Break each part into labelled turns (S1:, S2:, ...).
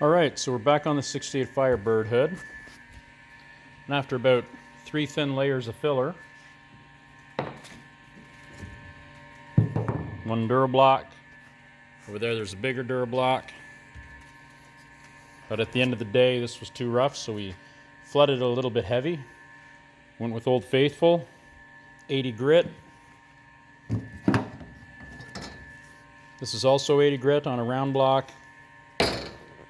S1: Alright, so we're back on the 68 Firebird hood. And after about 3 thin layers of filler, 1 Durablock. Over there's a bigger Durablock. But at the end of the day, this was too rough, so we flooded it a little bit heavy. Went with Old Faithful, 80 grit. This is also 80 grit on a round block.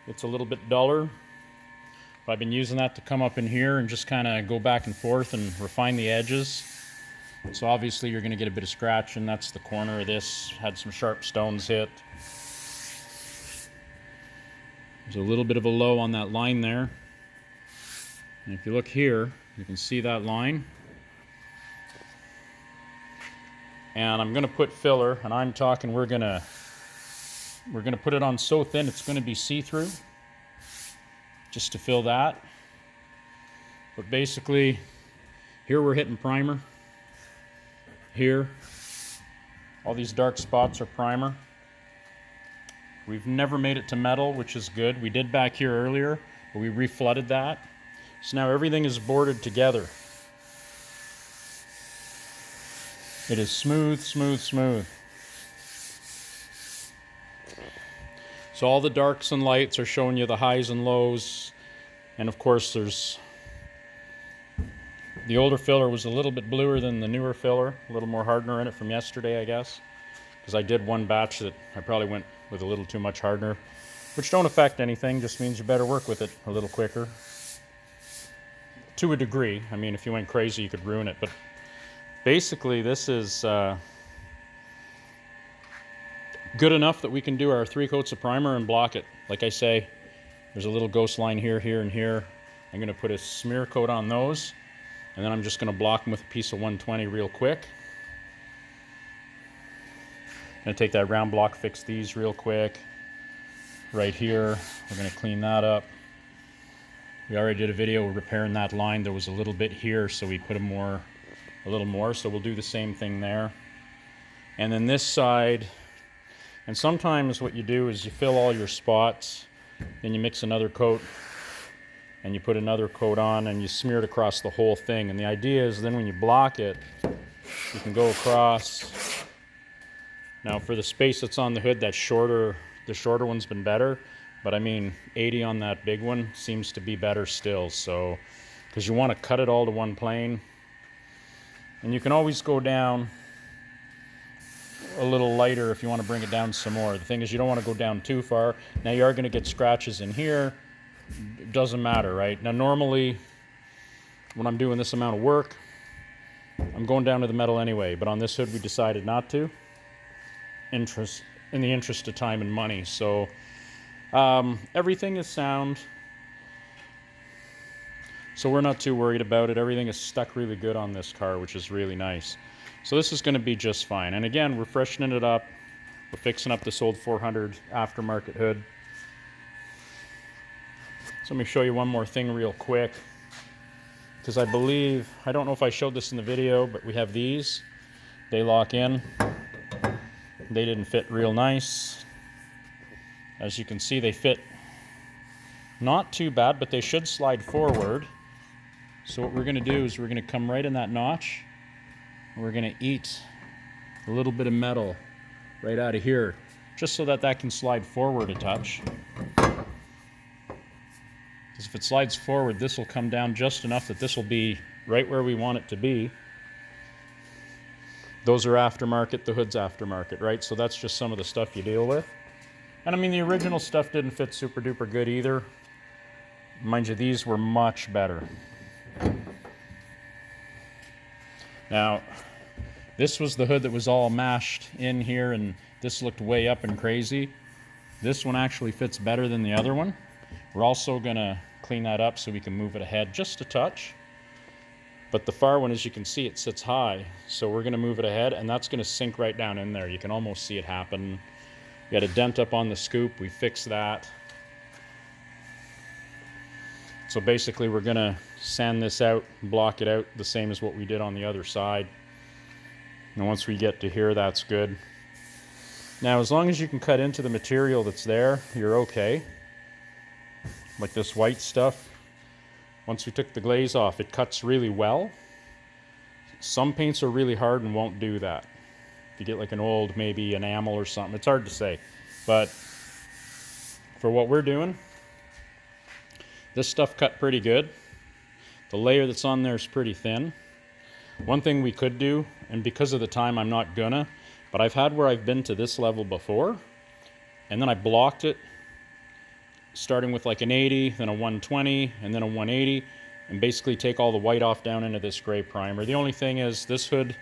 S1: It's a little bit duller. I've been using that to come up in here and just kind of go back and forth and refine the edges. So obviously you're going to get a bit of scratch, and that's the corner of this. Had some sharp stones hit. There's a little bit of a low on that line there. And if you look here, you can see that line. And I'm going to put filler, and I'm talking we're going to put it on so thin it's going to be see-through, just to fill that. But basically, here we're hitting primer. Here, all these dark spots are primer. We've never made it to metal, which is good. We did back here earlier, but we reflooded that. So now everything is boarded together. It is smooth, smooth, smooth. So all the darks and lights are showing you the highs and lows. And of course there's, the older filler was a little bit bluer than the newer filler, a little more hardener in it from yesterday, I guess. Because I did one batch that I probably went with a little too much hardener, which don't affect anything, just means you better work with it a little quicker. To a degree. I mean, if you went crazy, you could ruin it. But basically, this is good enough that we can do our 3 coats of primer and block it. Like I say, there's a little ghost line here, here, and here. I'm going to put a smear coat on those, and then I'm just going to block them with a piece of 120 real quick. I'm going to take that round block, fix these real quick. Right here, we're going to clean that up. We already did a video repairing that line. There was a little bit here, so we put a little more. So we'll do the same thing there. And then this side, and sometimes what you do is you fill all your spots, then you mix another coat, and you put another coat on, and you smear it across the whole thing. And the idea is then when you block it, you can go across. Now for the space that's on the hood, that's shorter, the shorter one's been better, but I mean 80 on that big one seems to be better still. So, because you want to cut it all to one plane, and you can always go down a little lighter if you want to bring it down some more. The thing is, you don't want to go down too far. Now you are going to get scratches in here. It doesn't matter, right? Now normally when I'm doing this amount of work, I'm going down to the metal anyway, but on this hood we decided not to, in the interest of time and money. So everything is sound, so we're not too worried about it. Everything is stuck really good on this car, which is really nice. So this is going to be just fine. And again, we're freshening it up. We're fixing up this old 400 aftermarket hood. So let me show you one more thing real quick, because I believe, I don't know if I showed this in the video, but we have these. They lock in. They didn't fit real nice. As you can see, they fit not too bad, but they should slide forward. So what we're going to do is we're going to come right in that notch. And we're going to eat a little bit of metal right out of here, just so that that can slide forward a touch. Because if it slides forward, this will come down just enough that this will be right where we want it to be. Those are aftermarket, the hood's aftermarket, right? So that's just some of the stuff you deal with. And I mean, the original stuff didn't fit super duper good either. Mind you, these were much better. Now, this was the hood that was all mashed in here, and this looked way up and crazy. This one actually fits better than the other one. We're also gonna clean that up so we can move it ahead just a touch. But the far one, as you can see, it sits high. So we're gonna move it ahead, and that's gonna sink right down in there. You can almost see it happen. We had a dent up on the scoop, we fixed that. So basically we're gonna sand this out, block it out the same as what we did on the other side. And once we get to here, that's good. Now, as long as you can cut into the material that's there, you're okay. like this white stuff, once we took the glaze off, it cuts really well. Some paints are really hard and won't do that. If you get like an old, maybe enamel or something, it's hard to say. But for what we're doing, this stuff cut pretty good. The layer that's on there is pretty thin. One thing we could do, and because of the time I'm not gonna, but I've had where I've been to this level before, and then I blocked it, starting with like an 80, then a 120, and then a 180, and basically take all the white off down into this gray primer. The only thing is this hood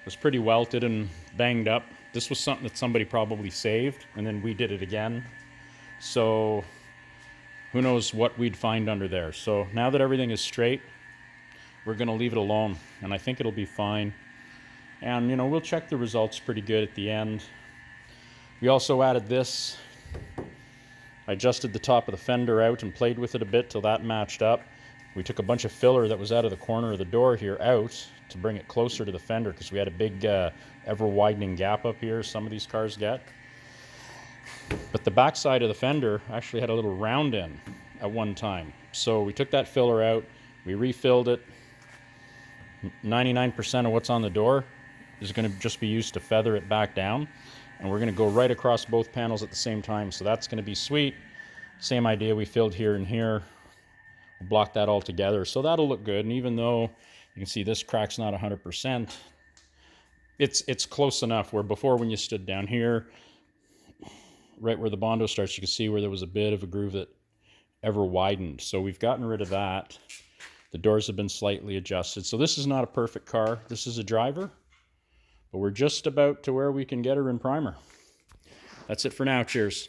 S1: was pretty welted and banged up. This was something that somebody probably saved, and then we did it again. So who knows what we'd find under there. So now that everything is straight, we're gonna leave it alone, and I think it'll be fine. And you know, we'll check the results pretty good at the end. We also added this. I adjusted the top of the fender out and played with it a bit till that matched up. We took a bunch of filler that was out of the corner of the door here out to bring it closer to the fender, because we had a big ever widening gap up here some of these cars get. But the back side of the fender actually had a little round in at one time. So we took that filler out, we refilled it. 99% of what's on the door is going to just be used to feather it back down, and we're going to go right across both panels at the same time, so that's going to be sweet. Same idea, we filled here and here, we'll block that all together, so that'll look good. And even though you can see this crack's not 100%, it's close enough where before, when you stood down here right where the Bondo starts, you can see where there was a bit of a groove that ever widened. So we've gotten rid of that. The doors have been slightly adjusted. So this is not a perfect car. This is a driver, but we're just about to where we can get her in primer. That's it for now. Cheers.